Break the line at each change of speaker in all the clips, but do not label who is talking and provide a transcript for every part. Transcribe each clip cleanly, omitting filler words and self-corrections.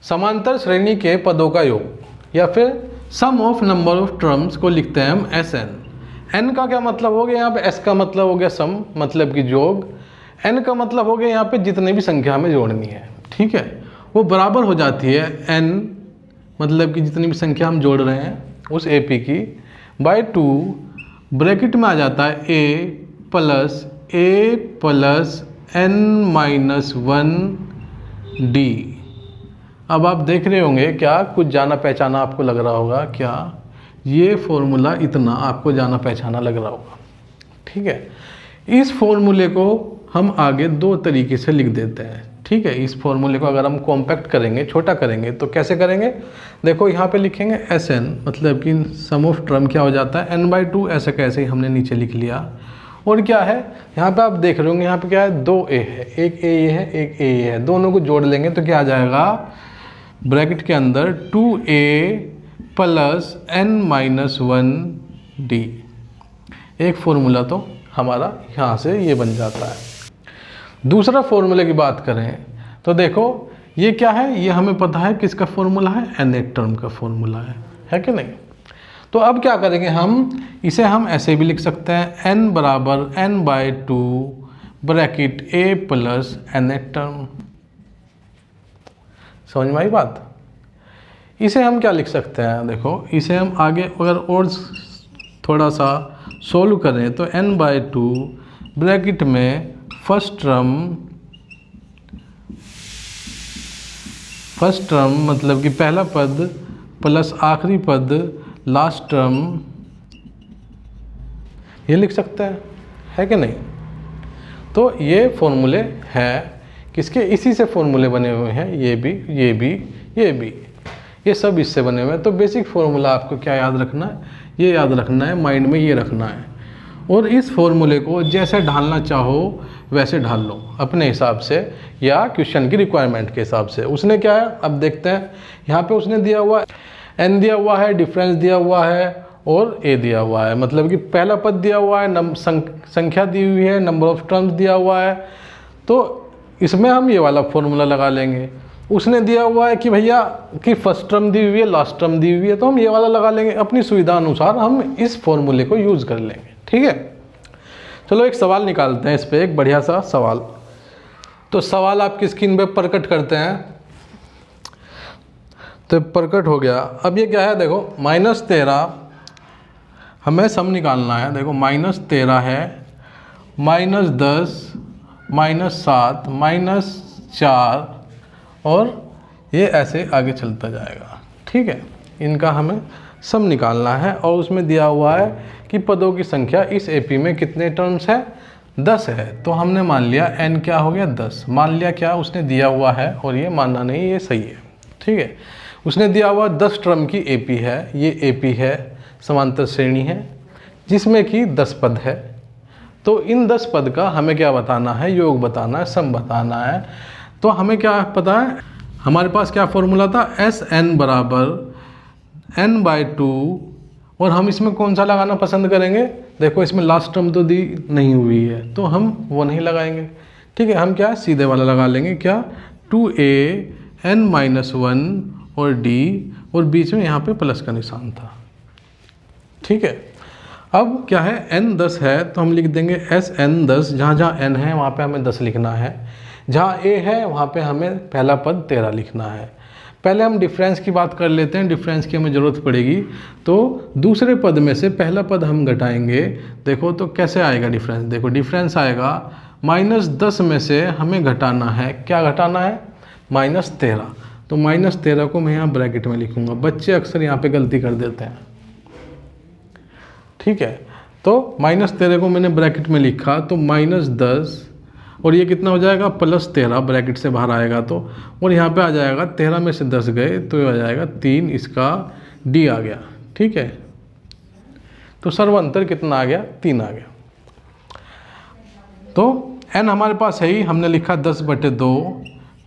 समांतर श्रेणी के पदों का योग या फिर सम ऑफ नंबर ऑफ टर्म्स को लिखते हैं हम एस एन। एन का क्या मतलब हो गया यहाँ पे, एस का मतलब हो गया सम, मतलब कि जोड़, एन का मतलब हो गया यहाँ पे जितने भी संख्या हमें जोड़नी है, ठीक है, वो बराबर हो जाती है एन, मतलब कि जितनी भी संख्या हम जोड़ रहे हैं उस ए पी की, बाय 2 ब्रैकेट में आ जाता है ए प्लस एन माइनस 1 डी। अब आप देख रहे होंगे क्या कुछ जाना पहचाना आपको लग रहा होगा, क्या ये फॉर्मूला इतना आपको जाना पहचाना लग रहा होगा, ठीक है। इस फॉर्मूले को हम आगे दो तरीके से लिख देते हैं, ठीक है। इस फॉर्मूले को अगर हम कॉम्पैक्ट करेंगे, छोटा करेंगे, तो कैसे करेंगे, देखो यहाँ पे लिखेंगे एस एन, मतलब कि सम ऑफ टर्म क्या हो जाता है n/2, ऐसे कैसे ही हमने नीचे लिख लिया। और क्या है यहाँ पे आप देख रहे होंगे, यहाँ पे क्या है, 2 ए है, एक ए ये है, एक ए ये है, दोनों को जोड़ लेंगे तो क्या आ जाएगा, ब्रैकेट के अंदर 2a प्लस n-1 डी। एक फॉर्मूला तो हमारा यहाँ से ये बन जाता है। दूसरा फॉर्मूले की बात करें तो देखो ये क्या है, ये हमें पता है किसका फॉर्मूला है, nth टर्म का फॉर्मूला है कि नहीं। तो अब क्या करेंगे हम, इसे हम ऐसे भी लिख सकते हैं n बराबर n/2 bracket a plus nth term. समझ में आई बात। इसे हम क्या लिख सकते हैं, देखो इसे हम आगे अगर और थोड़ा सा सोल्व करें तो n/2 ब्रैकेट में फर्स्ट टर्म मतलब कि पहला पद प्लस आखिरी पद लास्ट टर्म, ये लिख सकते हैं, है कि नहीं। तो ये फॉर्मूले हैं किसके, इसी से फॉर्मूले बने हुए हैं, ये भी, ये सब इससे बने हुए हैं। तो बेसिक फॉर्मूला आपको क्या याद रखना है, ये याद रखना है, माइंड में ये रखना है। और इस फॉर्मूले को जैसे ढालना चाहो वैसे ढाल लो अपने हिसाब से या क्वेश्चन की रिक्वायरमेंट के हिसाब से। उसने क्या है, अब देखते हैं, यहाँ पे उसने दिया हुआ n दिया हुआ है, डिफरेंस दिया हुआ है और a दिया हुआ है, मतलब कि पहला पद दिया हुआ है, संख्या दी हुई है, नंबर ऑफ टर्म्स दिया हुआ है। तो इसमें हम ये वाला फॉर्मूला लगा लेंगे। उसने दिया हुआ है कि भैया कि फर्स्ट टर्म दी हुई है, लास्ट टर्म दी हुई है, तो हम ये वाला लगा लेंगे। अपनी सुविधा अनुसार हम इस फॉर्मूले को यूज़ कर लेंगे, ठीक है। चलो एक सवाल निकालते हैं इस पे, एक बढ़िया सा सवाल। तो सवाल आपकी स्क्रीन पे प्रकट करते हैं, तो प्रकट हो गया। अब ये क्या है, देखो -13 हमें सम निकालना है। देखो -13 है, -10, -7, -4 और ये ऐसे आगे चलता जाएगा, ठीक है। इनका हमें सम निकालना है और उसमें दिया हुआ है कि पदों की संख्या इस एपी में कितने टर्म्स है, 10 है। तो हमने मान लिया n क्या हो गया, 10 मान लिया, क्या उसने दिया हुआ है, और ये मानना नहीं, ये सही है, ठीक है। उसने दिया हुआ 10 टर्म की एपी है, ये एपी है, समांतर श्रेणी है जिसमें कि 10 पद है। तो इन 10 पद का हमें क्या बताना है, योग बताना है, सम बताना है। तो हमें क्या पता है, हमारे पास क्या फॉर्मूला था, Sn बराबर n/2, और हम इसमें कौन सा लगाना पसंद करेंगे, देखो इसमें लास्ट टर्म तो दी नहीं हुई है तो हम वो नहीं लगाएंगे, ठीक है। हम क्या सीधे वाला लगा लेंगे, क्या 2a n-1 और d, और बीच में यहाँ पे प्लस का निशान था, ठीक है। अब क्या है, n 10 है तो हम लिख देंगे Sn 10, जहाँ जहाँ n है वहाँ पे हमें 10 लिखना है, जहाँ a है वहाँ पे हमें पहला पद 13 लिखना है। पहले हम डिफरेंस की बात कर लेते हैं, डिफरेंस की हमें ज़रूरत पड़ेगी। तो दूसरे पद में से पहला पद हम घटाएंगे, देखो तो कैसे आएगा डिफरेंस, देखो डिफरेंस आएगा -10 में से हमें घटाना है, क्या घटाना है, -13। तो -13 को मैं यहाँ ब्रैकेट में लिखूँगा, बच्चे अक्सर यहाँ पे गलती कर देते हैं, ठीक है। तो -13 को मैंने ब्रैकेट में लिखा, तो -10 और ये कितना हो जाएगा, +13 ब्रैकेट से बाहर आएगा तो, और यहाँ पे आ जाएगा 13 में से 10 गए तो ये आ जाएगा 3, इसका d आ गया, ठीक है। तो सर्वांतर कितना आ गया, 3 आ गया। तो n हमारे पास है ही, हमने लिखा 10/2,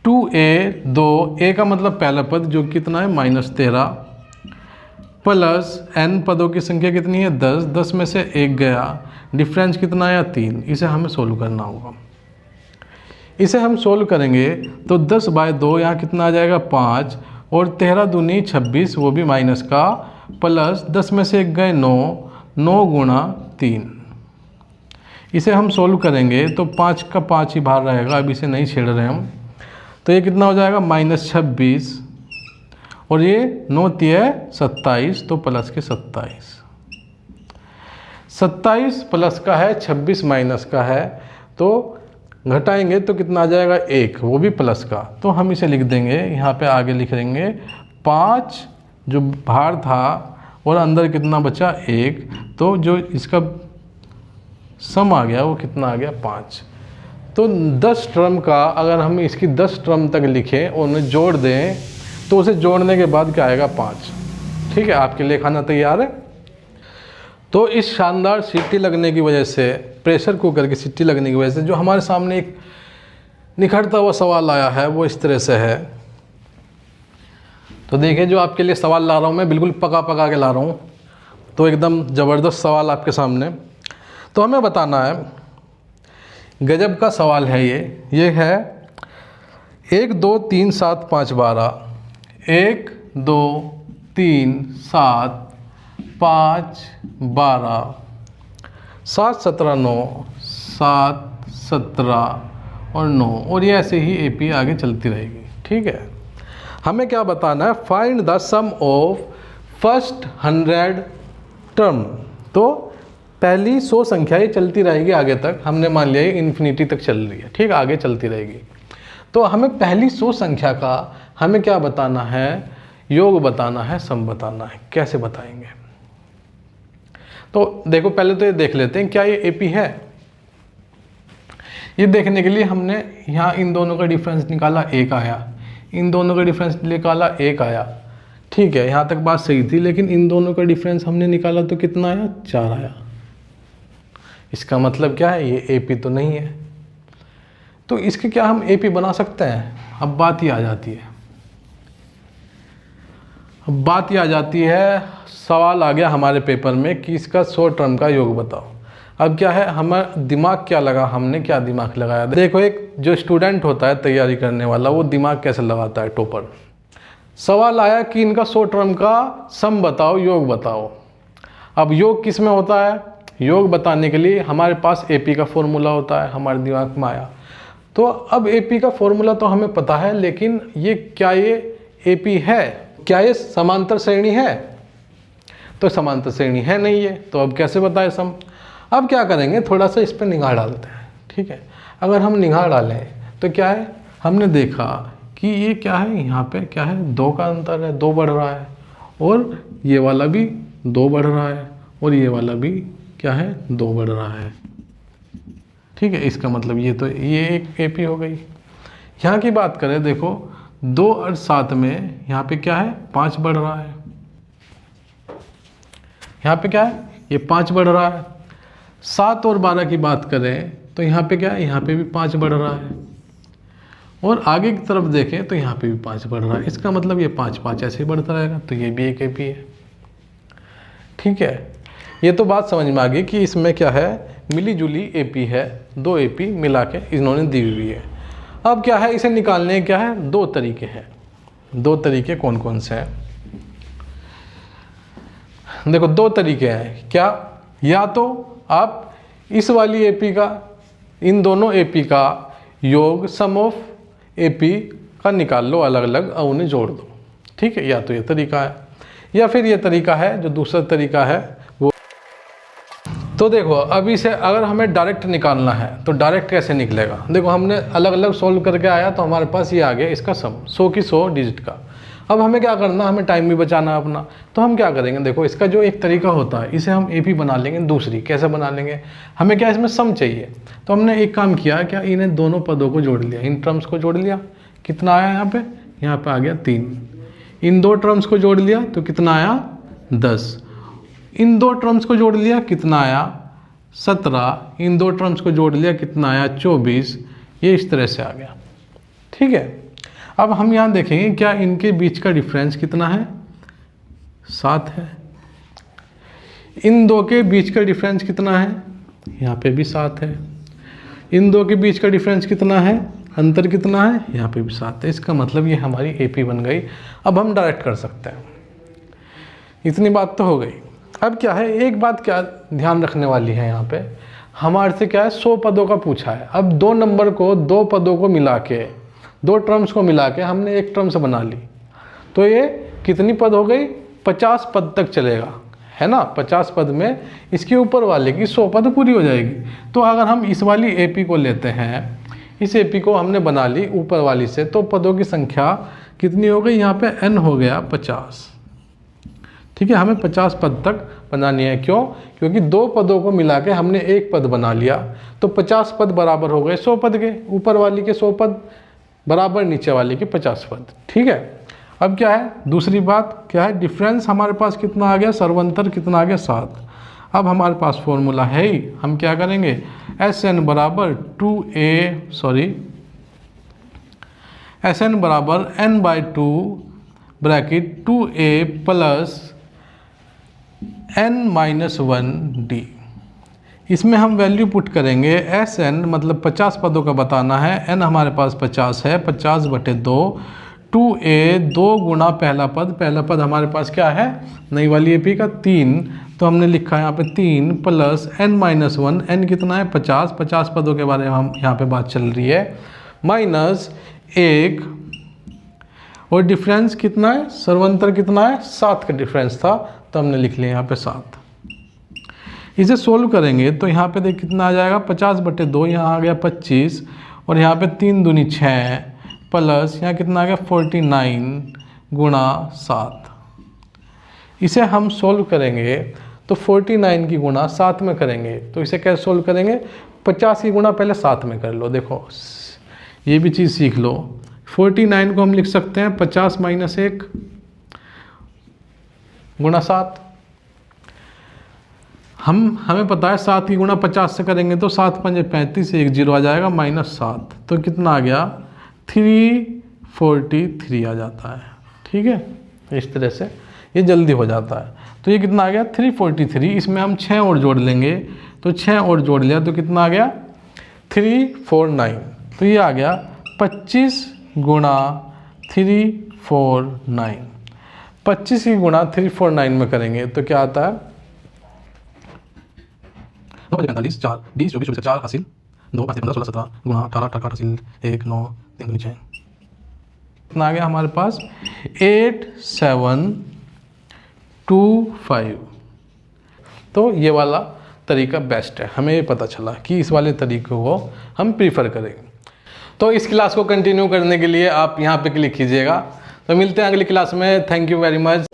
2a का मतलब पहला पद जो कितना है -13, प्लस n पदों की संख्या कितनी है, 10 में से 1 गया, डिफरेंस कितना आया, 3। इसे हमें सोल्व करना होगा। इसे हम सोल्व करेंगे तो 10/2 यहाँ कितना आ जाएगा 5, और 13 दूनी 26 वो भी माइनस का, प्लस 10 में से 1 गए 9, 9 गुणा 3। इसे हम सोल्व करेंगे तो 5 का 5 ही बाहर रहेगा, अब इसे नहीं छेड़ रहे हम। तो ये कितना हो जाएगा -26, और ये 9 तिया 27, तो प्लस के 27। 27 प्लस का है, 26 माइनस का है, तो घटाएंगे तो कितना आ जाएगा 1, वो भी प्लस का। तो हम इसे लिख देंगे, यहाँ पे आगे लिख देंगे 5 जो बाहर था और अंदर कितना बचा 1, तो जो इसका सम आ गया वो कितना आ गया 5। तो 10 टर्म का अगर हम इसकी 10 टर्म तक लिखें और उन्हें जोड़ दें तो उसे जोड़ने के बाद क्या आएगा 5। ठीक है, आपके लिए खाना तैयार है। तो इस शानदार सीटी लगने की वजह से, प्रेशर कुकर की सीटी लगने की वजह से जो हमारे सामने एक निखरता हुआ सवाल आया है वो इस तरह से है। तो देखिए, जो आपके लिए सवाल ला रहा हूँ मैं, बिल्कुल पका के ला रहा हूँ, तो एकदम ज़बरदस्त सवाल आपके सामने। तो हमें बताना है, गजब का सवाल है ये है 1 2 3 7 5 12, 1 2 3 7 5 12, 7 17 9, 7 17 और 9, और ये ऐसे ही एपी आगे चलती रहेगी। ठीक है, हमें क्या बताना है, find the sum of first 100 term. तो पहली 100 संख्या ये चलती रहेगी आगे तक, हमने मान लिया ये इन्फिनिटी तक चल रही है। ठीक है, आगे चलती रहेगी। तो हमें पहली 100 संख्या का हमें क्या बताना है, योग बताना है, सम बताना है। कैसे बताएंगे? तो देखो, पहले तो ये देख लेते हैं क्या ये एपी है। ये देखने के लिए हमने यहाँ इन दोनों का डिफरेंस निकाला, 1 आया, इन दोनों का डिफरेंस निकाला, 1 आया। ठीक है, यहाँ तक बात सही थी, लेकिन इन दोनों का डिफरेंस हमने निकाला तो कितना आया, 4 आया। इसका मतलब क्या है, ये एपी तो नहीं है। तो इसके क्या हम एपी बना सकते हैं? अब बात ही आ जाती है, सवाल आ गया हमारे पेपर में कि इसका 100 टर्म का योग बताओ। अब क्या है, हमारा दिमाग क्या लगा, हमने क्या दिमाग लगाया। देखो, एक जो स्टूडेंट होता है तैयारी करने वाला, वो दिमाग कैसे लगाता है, टॉपर। सवाल आया कि इनका 100 टर्म का सम बताओ, योग बताओ। अब योग किस में होता है? योग बताने के लिए हमारे पास एपी का फॉर्मूला होता है, हमारे दिमाग में आया। तो अब एपी का फॉर्मूला तो हमें पता है, लेकिन क्या ये एपी है? क्या ये समांतर श्रेणी है? तो समांतर श्रेणी है नहीं है, तो अब कैसे बताएं सम? अब क्या करेंगे, थोड़ा सा इस पर निगाह डालते हैं। ठीक है, अगर हम निगाह डालें तो क्या है, हमने देखा कि ये क्या है, यहाँ पे क्या है, 2 का अंतर है, 2 बढ़ रहा है, और ये वाला भी 2 बढ़ रहा है, और ये वाला भी क्या है, 2 बढ़ रहा है। ठीक है, इसका मतलब ये एक एपी हो गई। यहाँ की बात करें, देखो 2 और 7 में यहाँ पे क्या है, 5 बढ़ रहा है। यहाँ पे क्या है, ये 5 बढ़ रहा है। 7 और 12 की बात करें तो यहाँ पे क्या है, यहाँ पे भी 5 बढ़ रहा है, और आगे की तरफ देखें तो यहाँ पे भी 5 बढ़ रहा है। इसका मतलब ये 5 5 ऐसे ही बढ़ता रहेगा, तो ये भी एक एपी है। ठीक है, ये तो बात समझ में आ गई कि इसमें क्या है, मिली जुली एपी है, 2 एपी मिला के इन्होंने दी हुई है। अब क्या है, इसे निकालने क्या है, 2 तरीके हैं। 2 तरीके कौन कौन से हैं? देखो, 2 तरीके हैं। क्या? या तो आप इस वाली एपी का, इन दोनों एपी का योग, सम ऑफ एपी का निकाल लो अलग अलग और उन्हें जोड़ दो। ठीक है, या तो ये तरीका है, या फिर ये तरीका है जो दूसरा तरीका है वो। तो देखो, अभी से अगर हमें डायरेक्ट निकालना है तो डायरेक्ट कैसे निकलेगा? देखो, हमने अलग अलग सोल्व करके आया तो हमारे पास ये आ गया इसका सम, 100 की 100 डिजिट का। अब हमें क्या करना, हमें टाइम भी बचाना है अपना। तो हम क्या करेंगे, देखो इसका जो एक तरीका होता है इसे हम एपी बना लेंगे। दूसरी कैसे बना लेंगे, हमें क्या इसमें सम चाहिए, तो हमने एक काम किया, क्या इन्हें दोनों पदों को जोड़ लिया, इन टर्म्स को जोड़ लिया। कितना आया यहाँ पे आ गया 3। इन 2 टर्म्स को जोड़ लिया तो कितना आया 10। इन 2 टर्म्स को जोड़ लिया, कितना आया 17। इन 2 टर्म्स को जोड़ लिया, कितना आया 24। ये इस तरह से आ गया। ठीक है, अब हम यहाँ देखेंगे क्या इनके बीच का डिफरेंस कितना है, 7 है। इन 2 के बीच का डिफरेंस कितना है, यहाँ पे भी 7 है। इन 2 के बीच का डिफरेंस कितना है, अंतर कितना है, यहाँ पे भी 7 है। इसका मतलब ये हमारी AP बन गई। अब हम डायरेक्ट कर सकते हैं। इतनी बात तो हो गई। अब क्या है, एक बात क्या ध्यान रखने वाली है, यहाँ पे हमारे से क्या है 100 पदों का पूछा है। अब 2 नंबर को 2 पदों को मिला के 2 टर्म्स को मिला के हमने एक टर्म्स बना ली, तो ये कितनी पद हो गई, 50 पद तक चलेगा, है ना। 50 पद में इसके ऊपर वाले की 100 पद पूरी हो जाएगी। तो अगर हम इस वाली AP को लेते हैं, इस AP को हमने बना ली ऊपर वाली से, तो पदों की संख्या कितनी हो गई, यहाँ पे n हो गया 50। ठीक है, हमें 50 पद तक बनानी है। क्यों, क्योंकि 2 पदों को मिला के हमने एक पद बना लिया, तो 50 पद बराबर हो गए 100 पद के। ऊपर वाली के 100 पद बराबर नीचे वाली के 50 पद। ठीक है, अब क्या है, दूसरी बात क्या है, डिफरेंस हमारे पास कितना आ गया, सर्वंतर कितना आ गया 7। अब हमारे पास फॉर्मूला है ही, हम क्या करेंगे, SN बराबर SN बराबर n/2 bracket 2a plus n-1d। इसमें हम वैल्यू पुट करेंगे, SN मतलब 50 पदों का बताना है, n हमारे पास 50 है, 50/2, 2a 2 गुना पहला पद हमारे पास क्या है, नई वाली AP का 3, तो हमने लिखा है यहाँ पे 3 प्लस n-1, n कितना है 50 पदों के बारे में हम यहाँ पे बात चल रही है, माइनस 1, और डिफरेंस कितना है, सर्वंतर कितना है 7 का डिफरेंस था, तो हमने लिख लिया यहाँ पे 7। इसे सोल्व करेंगे तो यहाँ पे देख कितना आ जाएगा, 50/2, यहाँ आ गया 25, और यहाँ पे 3 दूनी 6 प्लस यहाँ कितना आ गया 49 गुणा 7। इसे हम सोल्व करेंगे तो 49 की गुणा 7 में करेंगे, तो इसे कैसे सोल्व करेंगे, 50 की गुणा पहले 7 में कर लो। देखो ये भी चीज़ सीख लो, 49 को हम लिख सकते हैं 50 - 1 गुणा 7। हमें पता है 7 की गुणा 50 से करेंगे तो 7 × 5 = 35, 1 0 आ जाएगा, -7, तो कितना आ गया 343 आ जाता है। ठीक है, इस तरह से ये जल्दी हो जाता है। तो ये कितना आ गया 343, इसमें हम 6 और जोड़ लेंगे, तो 6 और जोड़ लिया तो कितना आ गया 349, तो ये आ गया 25 गुणा 349। 25 की गुणा 349 में करेंगे तो क्या आता है 45 4 20 24 24 4 हासिल 2 5 15 16 17 गुणा 18 18 हासिल 1 9 3 2 6, कितना आ गया हमारे पास 8725। तो ये वाला तरीका बेस्ट है, हमें ये पता चला कि इस वाले तरीके को हम प्रीफर करेंगे। तो इस क्लास को कंटिन्यू करने के लिए आप यहाँ पे क्लिक कीजिएगा। तो मिलते हैं अगली क्लास में। Thank you very much.